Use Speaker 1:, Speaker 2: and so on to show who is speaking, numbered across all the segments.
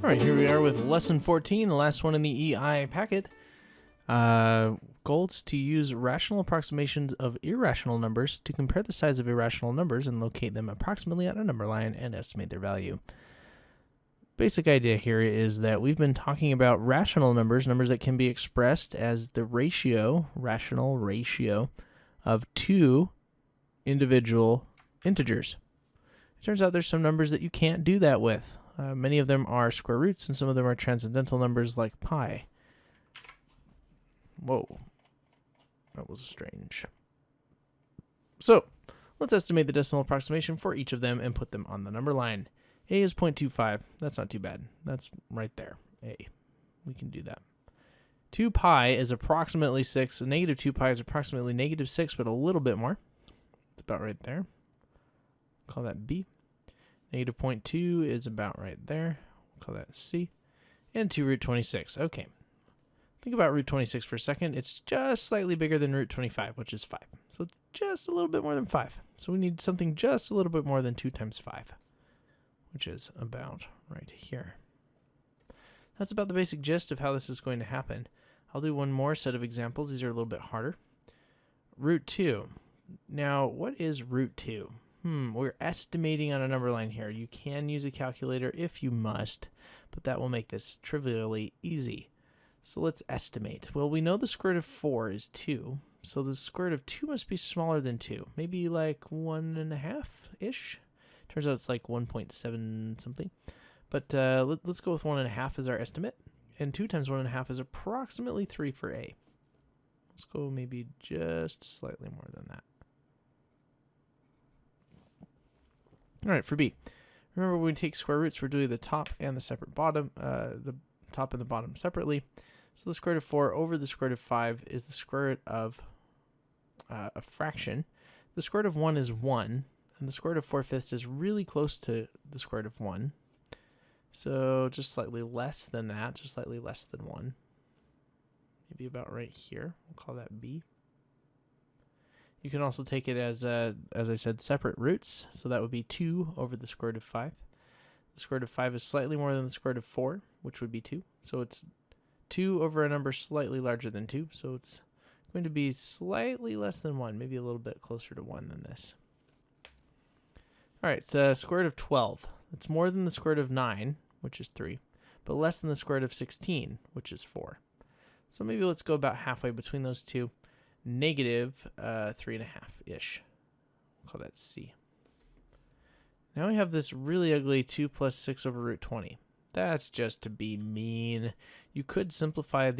Speaker 1: All right, here we are with lesson 14, the last one in the EI packet. Goals to use rational approximations of irrational numbers to compare the size of irrational numbers and locate them approximately at a number line and estimate their value. Basic idea here is that we've been talking about rational numbers, numbers that can be expressed as the rational ratio of two individual integers. It turns out there's some numbers that you can't do that with. Many of them are square roots, and some of them are transcendental numbers like pi. Whoa, that was strange. So, let's estimate the decimal approximation for each of them and put them on the number line. A is 0.25. That's not too bad. That's right there. A. We can do that. 2 pi is approximately 6. Negative 2 pi is approximately negative 6, but a little bit more. It's about right there. Call that B. Negative 0.2 is about right there. We'll call that C. And 2 root 26. Okay. Think about root 26 for a second. It's just slightly bigger than root 25, which is 5. So just a little bit more than 5. So we need something just a little bit more than 2 times 5, which is about right here. That's about the basic gist of how this is going to happen. I'll do one more set of examples. These are a little bit harder. Root 2. Now, what is root 2? We're estimating on a number line here. You can use a calculator if you must, but that will make this trivially easy. So let's estimate. Well, we know the square root of 4 is 2, so the square root of 2 must be smaller than 2. Maybe like 1.5-ish. Turns out it's like 1.7 something. But let's go with 1.5 as our estimate. And 2 times 1.5 is approximately 3 for A. Let's go maybe just slightly more than that. All right, for B. Remember, when we take square roots, we're doing the top and the separate bottom, the top and the bottom separately. So the square root of 4 over the square root of 5 is the square root of a fraction. The square root of 1 is 1, and the square root of 4/5 is really close to the square root of 1. So just slightly less than that, just slightly less than 1. Maybe about right here. We'll call that B. You can also take it as I said, separate roots. So that would be 2 over the square root of 5. The square root of 5 is slightly more than the square root of 4, which would be 2. So it's 2 over a number slightly larger than 2. So it's going to be slightly less than 1, maybe a little bit closer to 1 than this. All right, square root of 12. It's more than the square root of 9, which is 3, but less than the square root of 16, which is 4. So maybe let's go about halfway between those two. Negative 3.5-ish. We'll call that C. Now we have this really ugly 2 plus 6 over root 20. That's just to be mean. You could simplify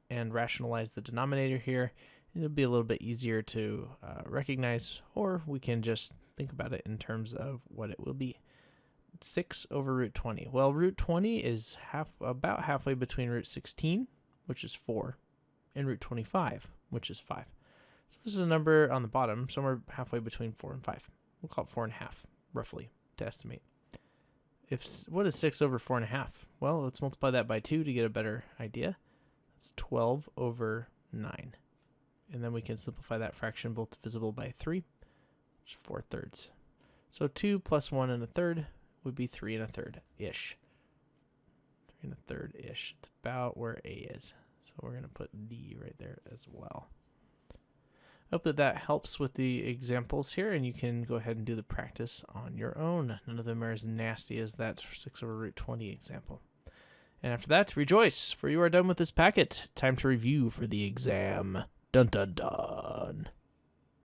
Speaker 1: and rationalize the denominator here. It'll be a little bit easier to recognize, or we can just think about it in terms of what it will be. 6 over root 20. Well, root 20 is about halfway between root 16, which is 4, and root 25, which is 5. So this is a number on the bottom, somewhere halfway between 4 and 5. We'll call it 4.5, roughly, to estimate. What is 6 over 4.5? Well, let's multiply that by 2 to get a better idea. That's 12 over 9. And then we can simplify that fraction both divisible by 3, which is 4/3. So 2 plus 1 1/3 would be 3 1/3-ish. 3 1/3-ish. It's about where A is. So we're going to put D right there as well. I hope that helps with the examples here, and you can go ahead and do the practice on your own. None of them are as nasty as that 6 over root 20 example. And after that, rejoice, for you are done with this packet. Time to review for the exam. Dun dun dun.